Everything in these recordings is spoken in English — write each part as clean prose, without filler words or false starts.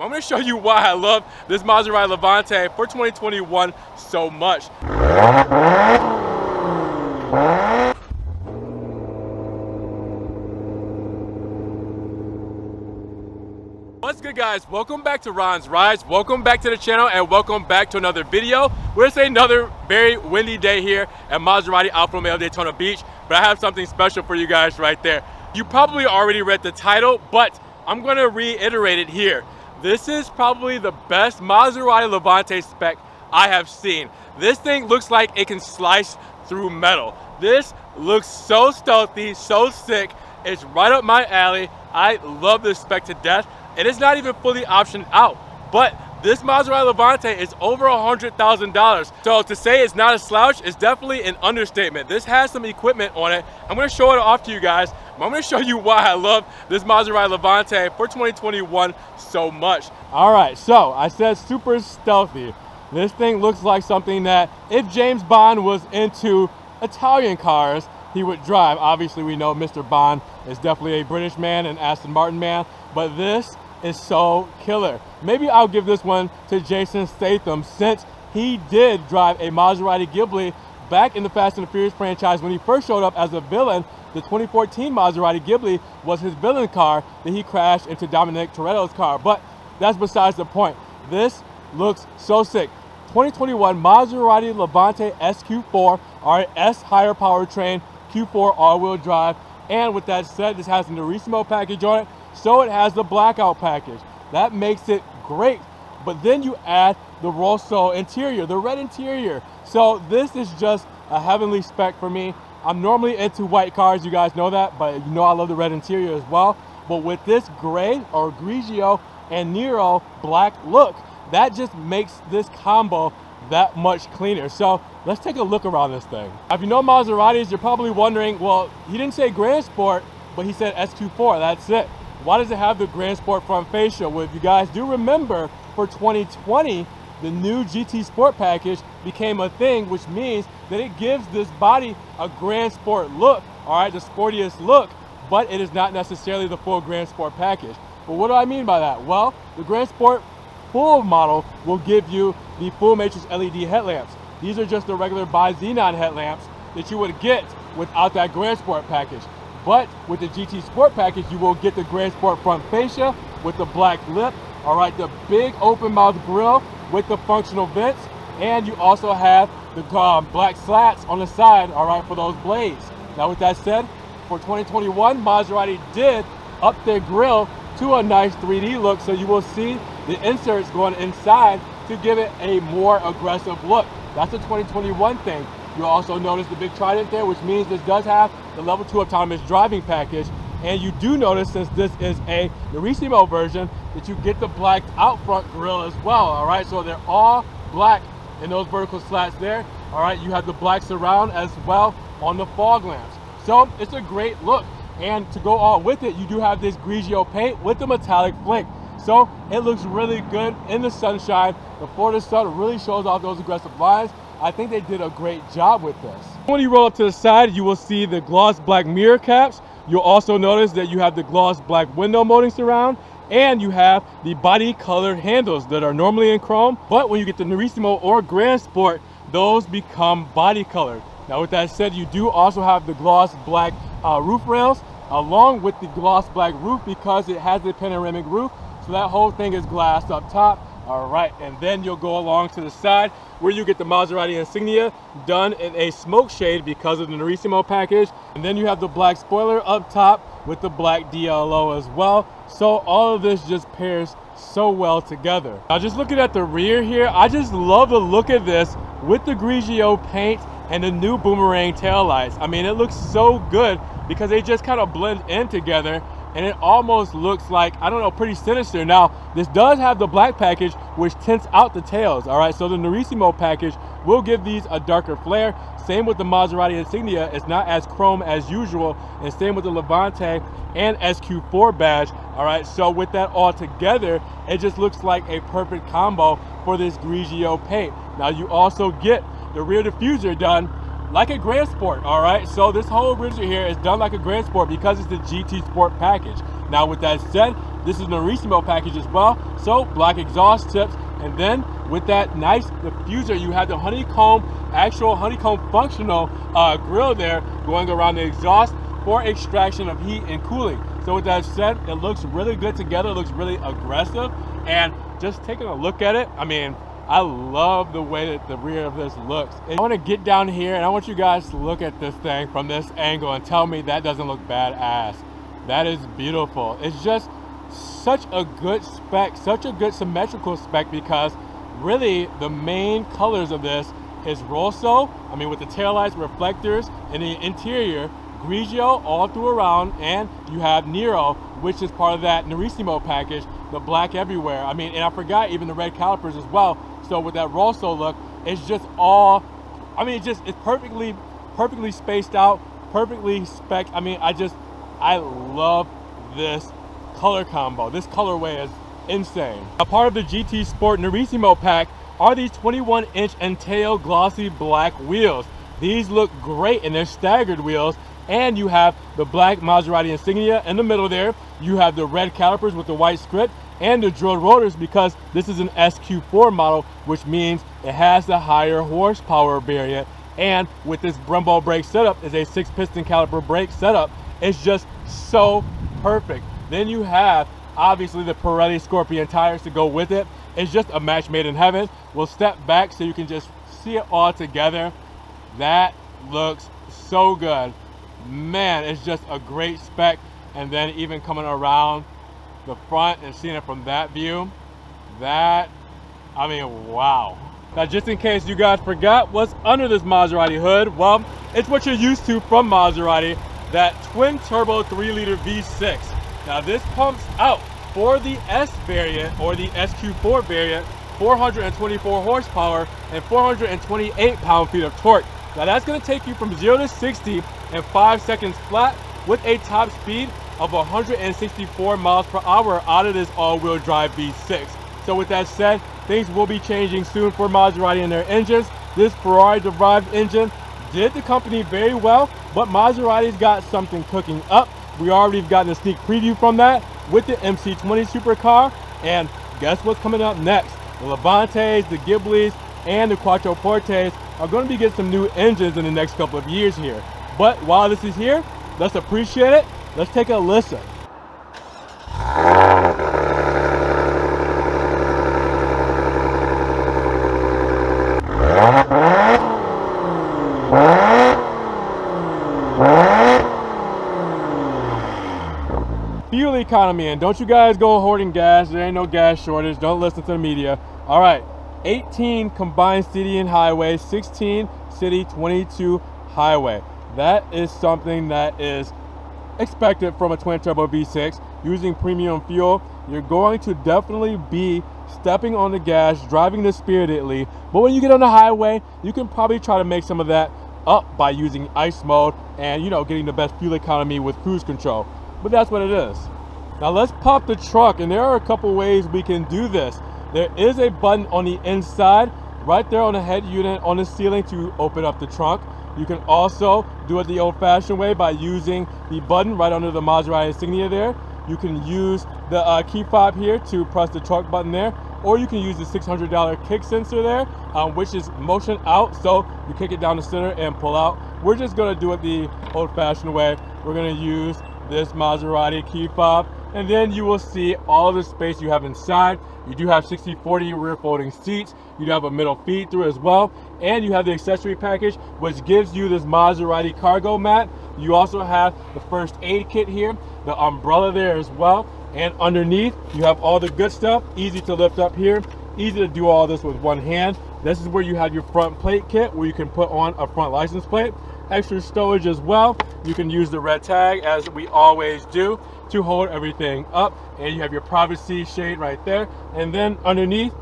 I'm going to show you why I love this Maserati Levante for 2021 so much. What's good, guys? Welcome back to Ron's Rides. Welcome back to the channel and welcome back to another video. We're saying another very windy day here at Maserati Alfa Romeo Daytona Beach, but I have something special for you guys right there. You probably already read the title, but I'm going to reiterate it here. This is probably the best Maserati Levante spec I have seen. This thing looks like it can slice through metal. This looks so stealthy, so sick. It's right up my alley. I love this spec to death. And it's not even fully optioned out, but this Maserati Levante is over $100,000. So to say it's not a slouch is definitely an understatement. This has some equipment on it. I'm gonna show it off to you guys. I'm gonna show you why I love this Maserati Levante for 2021 so much. All right, so I said super stealthy. This thing looks like something that if James Bond was into Italian cars, he would drive. Obviously, we know Mr. Bond is definitely a British man and Aston Martin man, but this is so killer. Maybe I'll give this one to Jason Statham, since he did drive a Maserati Ghibli back in the Fast and the Furious franchise when he first showed up as a villain. The 2014 Maserati Ghibli was his villain car that he crashed into Dominic Toretto's car, but that's besides the point. This looks so sick. 2021 Maserati Levante SQ4, our S higher powertrain, Q4 all-wheel drive, and with that said, this has an Nerissimo package on it, so it has the blackout package. That makes it great. But then you add the Rosso interior, the red interior. So this is just a heavenly spec for me. I'm normally into white cars, you guys know that, but you know I love the red interior as well. But with this gray or Grigio and Nero black look, that just makes this combo that much cleaner. So let's take a look around this thing. If you know Maseratis, you're probably wondering, well, he didn't say Grand Sport, but he said SQ4, that's it. Why does it have the Grand Sport front fascia? Well, if you guys do remember, for 2020, the new GT Sport package became a thing, which means that it gives this body a Grand Sport look, all right, the sportiest look, but it is not necessarily the full Grand Sport package. But what do I mean by that? Well, the Grand Sport full model will give you the full matrix LED headlamps. These are just the regular bi-xenon headlamps that you would get without that Grand Sport package. But with the GT Sport package, you will get the Grand Sport front fascia with the black lip, all right, the big open mouth grille with the functional vents, and you also have the black slats on the side, all right, for those blades. Now with that said, for 2021, Maserati did up their grille to a nice 3D look, so you will see the inserts going inside to give it a more aggressive look. That's a 2021 thing. You'll also notice the big trident there, which means this does have the level 2 autonomous driving package. And you do notice, since this is a Nerissimo version, that you get the blacked out front grille as well, all right? So they're all black in those vertical slats there, all right? You have the black surround as well on the fog lamps. So it's a great look. And to go all with it, you do have this Grigio paint with the metallic flake. So it looks really good in the sunshine. The Florida sun really shows off those aggressive lines. I think they did a great job with this. When you roll up to the side, you will see the gloss black mirror caps. You'll also notice that you have the gloss black window molding surround, and you have the body colored handles that are normally in chrome. But when you get the Nerissimo or Grand Sport, those become body colored. Now with that said, you do also have the gloss black roof rails along with the gloss black roof, because it has a panoramic roof. So that whole thing is glassed up top. All right, and then you'll go along to the side where you get the Maserati insignia done in a smoke shade because of the Nerissimo package. And then you have the black spoiler up top with the black DLO as well. So all of this just pairs so well together. Now just looking at the rear here, I just love the look of this with the Grigio paint and the new boomerang taillights. I mean, it looks so good because they just kind of blend in together, and it almost looks like, I don't know, pretty sinister. Now, this does have the black package, which tints out the tails, all right? So the Nerissimo package will give these a darker flare. Same with the Maserati insignia. It's not as chrome as usual, and same with the Levante and SQ4 badge, all right? So with that all together, it just looks like a perfect combo for this Grigio paint. Now, you also get the rear diffuser done like a Grand Sport, all right? So this whole RZR here is done like a Grand Sport because it's the GT Sport package. Now with that said, This is an Narissimo package as well, so black exhaust tips, and then with that nice diffuser, you have the actual honeycomb functional grill there going around the exhaust for extraction of heat and cooling. So with that said, it looks really good together, it looks really aggressive, and just taking a look at it, I mean, I love the way that the rear of this looks. I want to get down here and I want you guys to look at this thing from this angle and tell me that doesn't look badass. That is beautiful. It's just such a good spec, such a good symmetrical spec, because really the main colors of this is Rosso, I mean with the taillights, reflectors, and the interior, Grigio all through around, and you have Nero, which is part of that Narissimo package, the black everywhere. I mean, and I forgot even the red calipers as well. So with that Rosso look, it's just all, I mean, it's perfectly spaced out, perfectly spec'd. I mean, I love this color combo. This colorway is insane. A part of the GT Sport Narissimo pack are these 21-inch Entail glossy black wheels. These look great, and they're staggered wheels. And you have the black Maserati insignia in the middle there. You have the red calipers with the white script and the drilled rotors, because this is an SQ4 model, which means it has the higher horsepower variant. And with this Brembo brake setup is a 6-piston caliper brake setup. It's just so perfect. Then you have obviously the Pirelli Scorpion tires to go with it. It's just a match made in heaven. We'll step back so you can just see it all together. That looks so good. Man, it's just a great spec. And then even coming around the front and seeing it from that view, that, I mean, wow. Now, just in case you guys forgot what's under this Maserati hood, well, it's what you're used to from Maserati, that twin turbo 3-liter V6. Now this pumps out for the S variant, or the SQ4 variant, 424 horsepower and 428 pound-feet of torque. Now that's going to take you from 0 to 60 in 5 seconds flat, with a top speed of 164 miles per hour out of this all-wheel drive V6. So with that said, things will be changing soon for Maserati and their engines. This Ferrari-derived engine did the company very well, but Maserati's got something cooking up. We already have gotten a sneak preview from that with the MC20 supercar, and guess what's coming up next? The Levantes, the Ghiblis, and the Quattroportes are going to be getting some new engines in the next couple of years here. But while this is here, let's appreciate it. Let's take a listen. Fuel economy, and don't you guys go hoarding gas. There ain't no gas shortage. Don't listen to the media. All right, 18 combined city and highway, 16 city, 22 highway. That is something that is expected from a twin turbo V6 using premium fuel. You're going to definitely be stepping on the gas, driving this spiritedly, but when you get on the highway, you can probably try to make some of that up by using ice mode and, you know, getting the best fuel economy with cruise control. But that's what it is. Now let's pop the trunk, and there are a couple ways we can do this. There is a button on the inside right there on the head unit on the ceiling to open up the trunk. You can also do it the old-fashioned way by using the button right under the Maserati insignia there. You can use the key fob here to press the trunk button there, or you can use the $600 kick sensor there, which is motion out, so you kick it down the center and pull out. We're just going to do it the old-fashioned way. We're going to use this Maserati key fob, and then you will see all of the space you have inside. You do have 60/40 rear folding seats. You do have a middle feed through as well, and you have the accessory package, which gives you this Maserati cargo mat. You also have the first aid kit here, the umbrella there as well, and underneath you have all the good stuff. Easy to lift up here, easy to do all this with one hand. This is where you have your front plate kit, where you can put on a front license plate. Extra storage as well. You can use the red tag, as we always do, to hold everything up, and you have your privacy shade right there. And then underneath,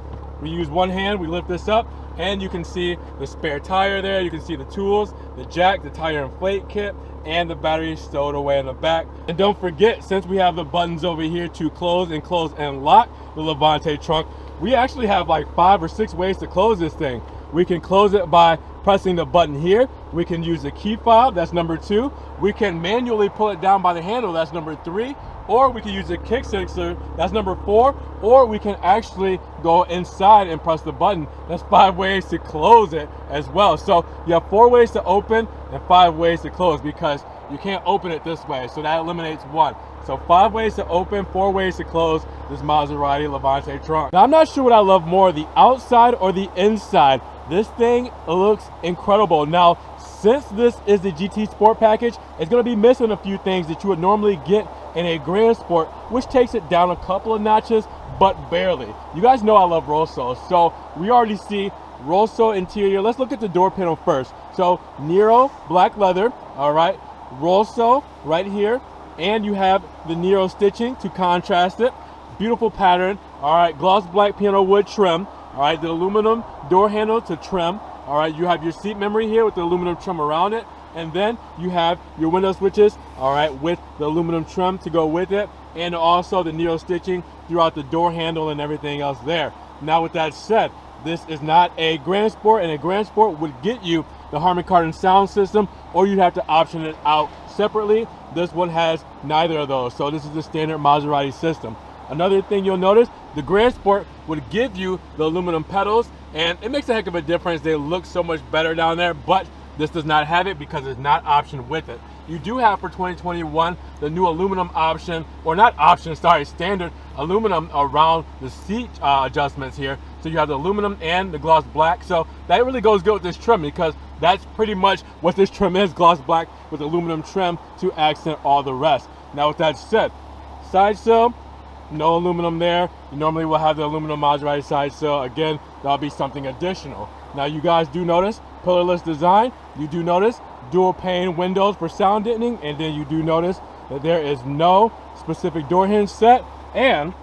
we use one hand, we lift this up, and you can see the spare tire there. You can see the tools, the jack, the tire inflate kit, and the battery stowed away in the back. And don't forget, since we have the buttons over here to close and lock the Levante trunk, we actually have like 5 or 6 ways to close this thing. We can close it by pressing the button here. We can use the key fob, that's number 2. We can manually pull it down by the handle, that's number 3. or we can use the kick sensor, that's number 4, or we can actually go inside and press the button. That's 5 ways to close it as well. So you have 4 ways to open and 5 ways to close, because you can't open it this way, so that eliminates 1. So 5 ways to open, 4 ways to close this Maserati Levante trunk. Now I'm not sure what I love more, the outside or the inside. This thing looks incredible. Now, since this is the GT Sport package, it's going to be missing a few things that you would normally get in a Grand Sport, which takes it down a couple of notches, but barely. You guys know I love Rosso, so we already see Rosso interior. Let's look at the door panel first. So Nero black leather, all right, Rosso right here, and you have the Nero stitching to contrast it. Beautiful pattern, all right, gloss black piano wood trim, all right, the aluminum door handle to trim. All right, you have your seat memory here with the aluminum trim around it, and then you have your window switches, all right, with the aluminum trim to go with it, and also the Nero stitching throughout the door handle and everything else there. Now, with that said, this is not a Grand Sport, and a Grand Sport would get you the Harman Kardon sound system, or you'd have to option it out separately. This one has neither of those, so this is the standard Maserati system. Another thing you'll notice, the Grand Sport would give you the aluminum pedals, and it makes a heck of a difference. They look so much better down there, but this does not have it because it's not optioned with it. You do have for 2021 the new aluminum option, or not option, sorry, standard aluminum around the seat adjustments here. So you have the aluminum and the gloss black. So that really goes good with this trim, because that's pretty much what this trim is, gloss black with aluminum trim to accent all the rest. Now, with that said, side sill, no aluminum there. You normally will have the aluminum Maserati side sill. Again, that'll be something additional. Now, you guys do notice pillarless design. You do notice dual pane windows for sound deadening, and then you do notice that there is no specific door hinge set, and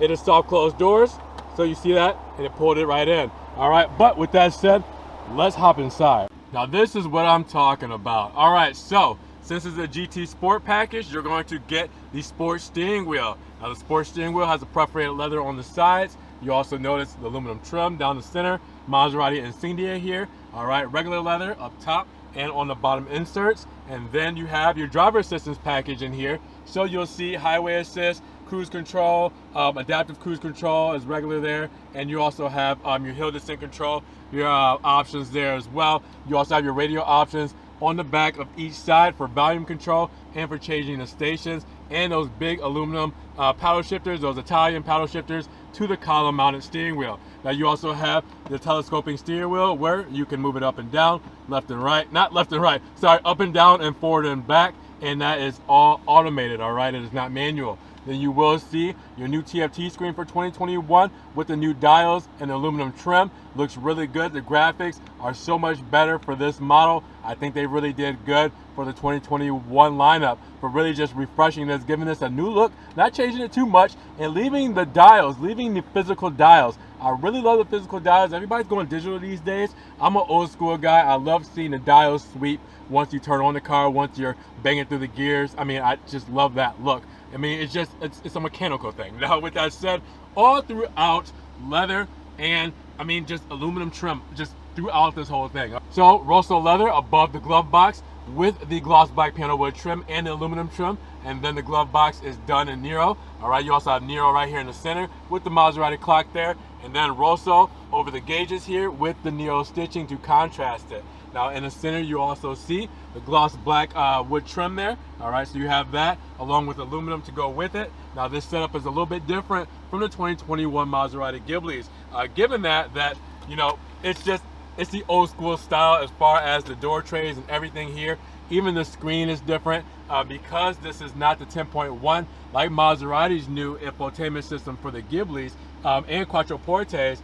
it is soft closed doors. So you see that, and it pulled it right in. All right, but with that said, let's hop inside. Now, this is what I'm talking about. All right, so since it's a GT Sport package, you're going to get the sport steering wheel. Now, the sport steering wheel has a perforated leather on the sides. You also notice the aluminum trim down the center, Maserati insignia here. All right, regular leather up top and on the bottom inserts. And then you have your driver assistance package in here. So you'll see highway assist, cruise control, adaptive cruise control is regular there. And you also have your hill descent control, your options there as well. You also have your radio options on the back of each side for volume control and for changing the stations, and those big aluminum paddle shifters, those Italian paddle shifters to the column mounted steering wheel. Now, you also have the telescoping steering wheel where you can move it up and down, left and right, not left and right, sorry, up and down and forward and back, and that is all automated, all right? It is not manual. Then you will see your new TFT screen for 2021 with the new dials and the aluminum trim. Looks really good. The graphics are so much better for this model. I think they really did good for the 2021 lineup, for really just refreshing this, giving this a new look, not changing it too much, and leaving the dials, leaving the physical dials. I really love the physical dials. Everybody's going digital these days. I'm an old school guy. I love seeing the dials sweep once you turn on the car, once you're banging through the gears. I mean, I just love that look. I mean, it's a mechanical thing. Now, with that said, all throughout leather and, I mean, just aluminum trim, just throughout this whole thing. So, Rosso leather above the glove box with the gloss black piano wood trim and the aluminum trim. And then the glove box is done in Nero. All right, you also have Nero right here in the center with the Maserati clock there. And then Rosso over the gauges here with the Nero stitching to contrast it. Now, in the center, you also see the gloss black wood trim there. All right, so you have that along with aluminum to go with it. Now, this setup is a little bit different from the 2021 Maserati Ghiblis, given that you know, it's the old school style as far as the door trays and everything here. Even the screen is different because this is not the 10.1 like Maserati's new infotainment system for the Ghiblis and Quattroportes.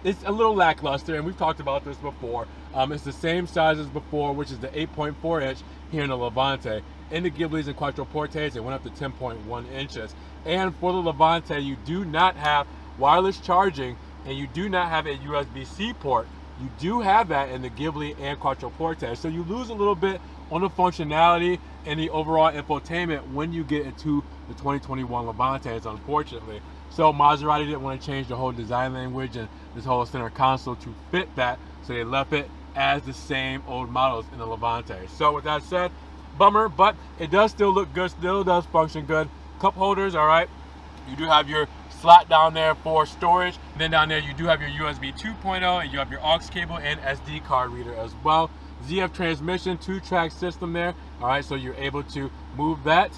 It's a little lackluster, and we've talked about this before. It's the same size as before, which is the 8.4 inch here in the Levante. In the Ghiblis and Quattroportes, it went up to 10.1 inches. And for the Levante, you do not have wireless charging, and you do not have a USB-C port. You do have that in the Ghibli and Quattroporte. So you lose a little bit on the functionality and the overall infotainment when you get into the 2021 Levantes, unfortunately. So Maserati didn't want to change the whole design language and this whole center console to fit that. So they left it as the same old models in the Levante. So with that said, bummer, but it does still look good, still does function good. Cup holders, all right. You do have your slot down there for storage. And then down there you do have your USB 2.0 and you have your aux cable and SD card reader as well. ZF transmission, 2-track system there. All right, so you're able to move that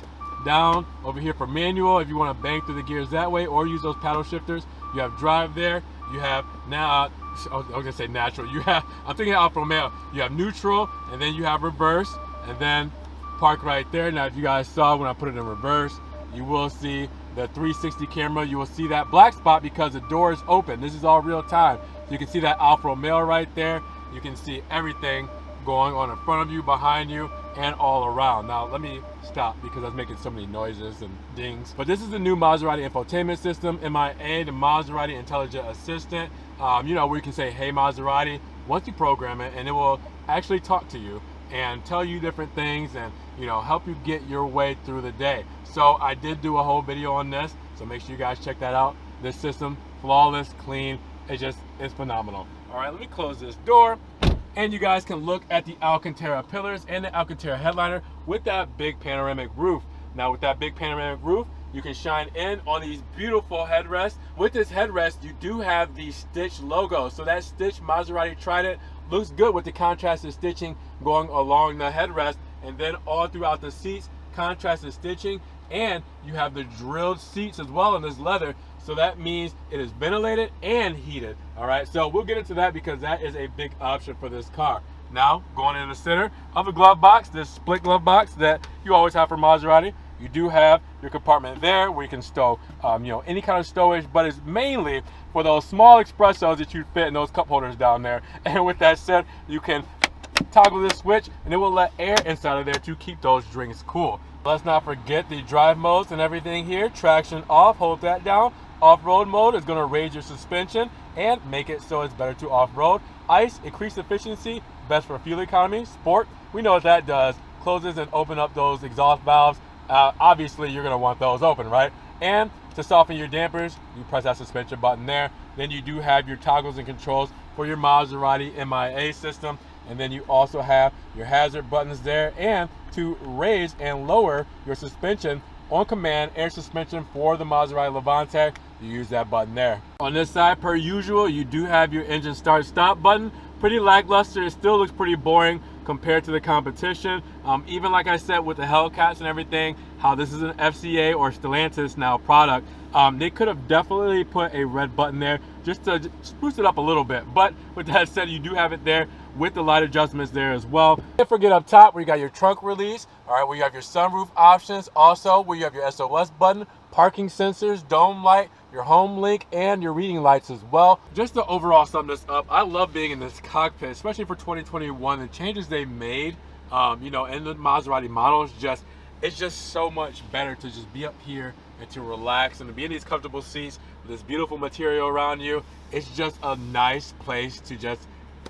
down over here for manual if you want to bang through the gears that way, or use those paddle shifters. You have drive there. You have now, I was gonna say natural. You have, I'm thinking Alfa Romeo. You have neutral, and then you have reverse, and then park right there. Now, if you guys saw when I put it in reverse, you will see the 360 camera. You will see that black spot because the door is open. This is all real time. So you can see that Alfa Romeo right there. You can see everything going on in front of you, behind you, and all around. Now let me stop because I was making so many noises and dings. But this is the new Maserati Infotainment System, MIA, the Maserati Intelligent Assistant. You know, where you can say, hey Maserati, once you program it, and it will actually talk to you and tell you different things and, you know, help you get your way through the day. So I did do a whole video on this, so make sure you guys check that out. This system, flawless, clean, it's phenomenal. All right, let me close this door. And you guys can look at the Alcantara pillars and the Alcantara headliner with that big panoramic roof. Now with that big panoramic roof, you can shine in on these beautiful headrests. With this headrest, you do have the Stitch logo. So that Stitch Maserati Trident looks good with the contrasted stitching going along the headrest, and then all throughout the seats, contrasted stitching, and you have the drilled seats as well in this leather. So that means it is ventilated and heated. All right, so we'll get into that because that is a big option for this car. Now, going in the center of the glove box, this split glove box that you always have for Maserati, you do have your compartment there where you can stow, you know, any kind of stowage, but it's mainly for those small espressos that you fit in those cup holders down there. And with that said, you can toggle this switch and it will let air inside of there to keep those drinks cool. Let's not forget the drive modes and everything here. Traction off, hold that down. Off-road mode is going to raise your suspension and make it so it's better to off-road. Ice, increased efficiency, best for fuel economy. Sport, we know what that does. Closes and open up those exhaust valves. Obviously, you're going to want those open, right? And to soften your dampers, you press that suspension button there. Then you do have your toggles and controls for your Maserati MIA system. And then you also have your hazard buttons there, and to raise and lower your suspension on command, air suspension for the Maserati Levante, you use that button there. On this side, per usual, you do have your engine start stop button. Pretty lackluster. It still looks pretty boring compared to the competition. Even like I said with the Hellcats and everything, how this is an FCA or Stellantis now product, they could have definitely put a red button there just to spruce it up a little bit. But with that said, you do have it there with the light adjustments there as well. Don't forget up top where you got your trunk release, all right, where you have your sunroof options, also where you have your SOS button, parking sensors, dome light, your home link, and your reading lights as well. Just to overall sum this up, I love being in this cockpit, especially for 2021. The changes they made, you know, in the Maserati models, it's just so much better to just be up here and to relax and to be in these comfortable seats with this beautiful material around you. It's just a nice place to just,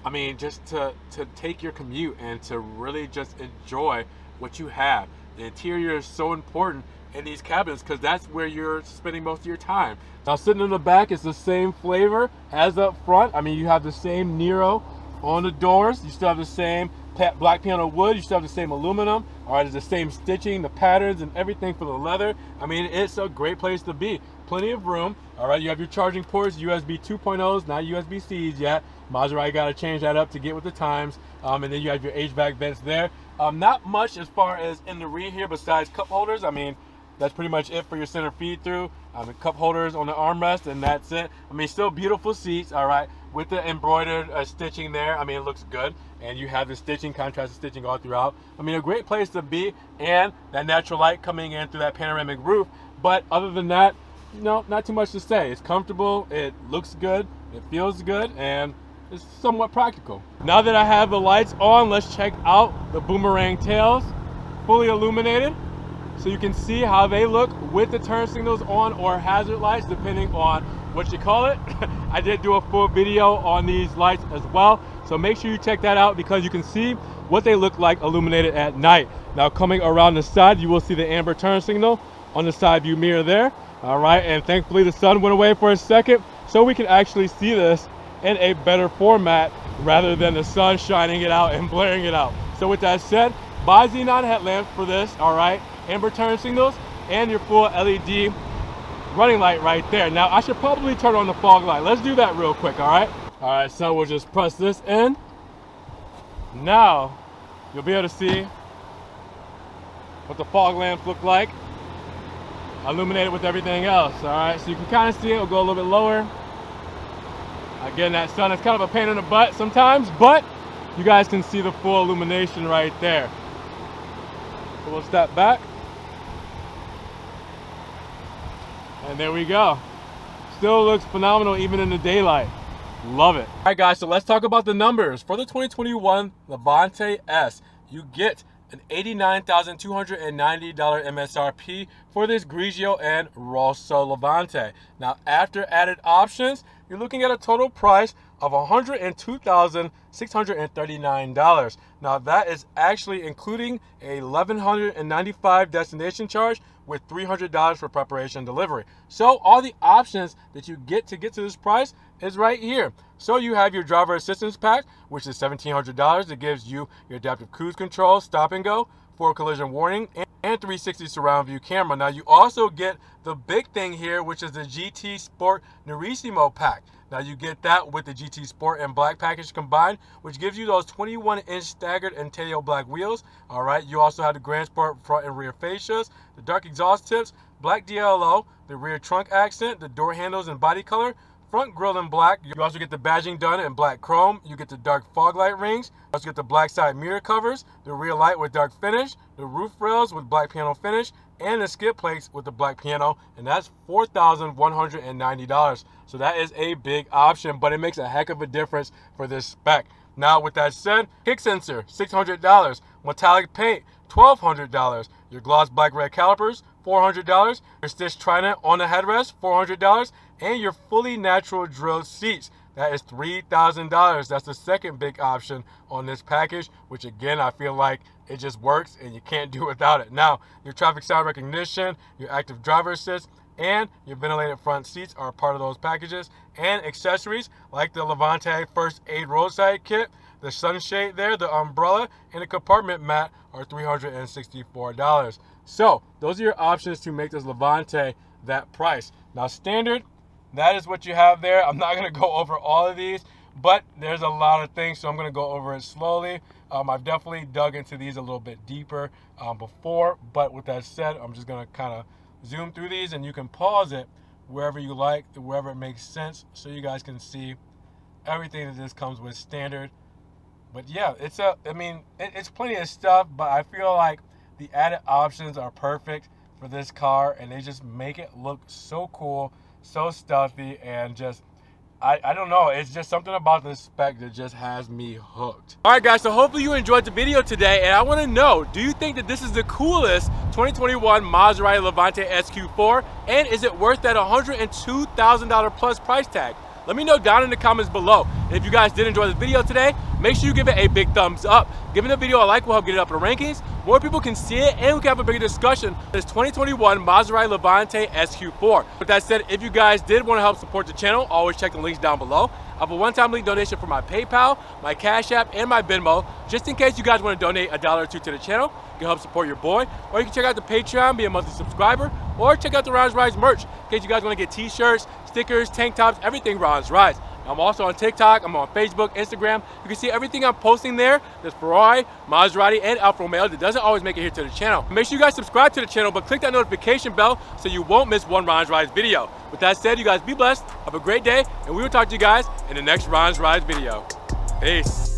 I mean, just to take your commute and to really just enjoy what you have. The interior is so important in these cabins because that's where you're spending most of your time. Now sitting in the back is the same flavor as up front. I mean, you have the same Nero on the doors. You still have the same black piano wood. You still have the same aluminum. All right, it's the same stitching, the patterns, and everything for the leather. I mean, it's a great place to be. Plenty of room. All right, you have your charging ports, USB 2.0s, not USB-Cs yet. Maserati got to change that up to get with the times. And then you have your HVAC vents there. Not much as far as in the rear here besides cup holders. I mean, that's pretty much it for your center feed through. The cup holders on the armrest, and that's it. I mean, still beautiful seats, all right, with the embroidered stitching there. I mean, it looks good. And you have the stitching, contrasted stitching all throughout. I mean, a great place to be, and that natural light coming in through that panoramic roof. But other than that, no, not too much to say. It's comfortable, it looks good, it feels good, and it's somewhat practical. Now that I have the lights on, let's check out the boomerang tails, fully illuminated. So you can see how they look with the turn signals on or hazard lights, depending on what you call it. I did do a full video on these lights as well. So make sure you check that out because you can see what they look like illuminated at night. Now coming around the side, you will see the amber turn signal on the side view mirror there. All right, and thankfully the sun went away for a second so we can actually see this in a better format rather than the sun shining it out and blaring it out. So with that said, bi-xenon headlamps for this, all right, amber turn signals, and your full LED running light right there. Now I should probably turn on the fog light. Let's do that real quick, all right? All right, so we'll just press this in. Now you'll be able to see what the fog lamps look like, illuminated with everything else, all right? So you can kind of see it. We'll go a little bit lower. Again, that sun is kind of a pain in the butt sometimes, but you guys can see the full illumination right there. So we'll step back. And there we go. Still looks phenomenal even in the daylight. Love it. All right, guys, so let's talk about the numbers. For the 2021 Levante S, you get an $89,290 MSRP for this Grigio and Rosso Levante. Now, after added options, you're looking at a total price of $102,639. Now, that is actually including a $1,195 destination charge with $300 for preparation and delivery. So all the options that you get to this price is right here. So you have your driver assistance pack, which is $1,700. It gives you your adaptive cruise control, stop and go, forward collision warning, and 360 surround view camera. Now you also get the big thing here, which is the GT Sport Nerissimo pack. Now you get that with the GT Sport and Black package combined, which gives you those 21-inch staggered Interior black wheels. All right, you also have the Grand Sport front and rear fascias, the dark exhaust tips, black DLO, the rear trunk accent, the door handles and body color, front grille in black. You also get the badging done in black chrome. You get the dark fog light rings. You also get the black side mirror covers, the rear light with dark finish, the roof rails with black piano finish, and the skid plates with the black piano, and that's $4,190. So that is a big option, but it makes a heck of a difference for this spec. Now, with that said, kick sensor, $600. Metallic paint, $1,200. Your gloss black red calipers, $400. Your stitched trident on the headrest, $400. And your fully natural drilled seats, that is $3,000. That's the second big option on this package, which again, I feel like it just works and you can't do without it. Now, your traffic sound recognition, your active driver assist, and your ventilated front seats are part of those packages. And accessories like the Levante First Aid Roadside Kit, the sunshade there, the umbrella, and the compartment mat are $364. So those are your options to make this Levante that price. Now, standard, that is what you have there. I'm not going to go over all of these, but there's a lot of things, so I'm going to go over it slowly. I've definitely dug into these a little bit deeper before, but with that said, I'm just going to kind of zoom through these, and you can pause it wherever you like, wherever it makes sense, so you guys can see everything that this comes with standard. But yeah, it's plenty of stuff, but I feel like the added options are perfect for this car, and they just make it look so cool, so stuffy, and just I don't know, it's just something about this spec that just has me hooked. All right, guys, so hopefully you enjoyed the video today, and I want to know, do you think that this is the coolest 2021 Maserati Levante SQ4, and is it worth that $102,000 plus price tag? Let me know down in the comments below. And if you guys did enjoy this video today, make sure you give it a big thumbs up. Giving the video a like will help get it up in the rankings. More people can see it, and we can have a bigger discussion. This 2021 Maserati Levante SQ4. With that said, if you guys did want to help support the channel, always check the links down below. I have a one-time link donation for my PayPal, my Cash App, and my Venmo, just in case you guys want to donate $1 or $2 to the channel. You can help support your boy, or you can check out the Patreon, be a monthly subscriber, or check out the Ron's Rides merch in case you guys want to get t-shirts, stickers, tank tops, everything Ron's Rides. I'm also on TikTok, I'm on Facebook, Instagram. You can see everything I'm posting there. There's Ferrari, Maserati, and Alfa Romeo that doesn't always make it here to the channel. Make sure you guys subscribe to the channel, but click that notification bell so you won't miss one Ron's Rides video. With that said, you guys be blessed, have a great day, and we will talk to you guys in the next Ron's Rides video. Peace.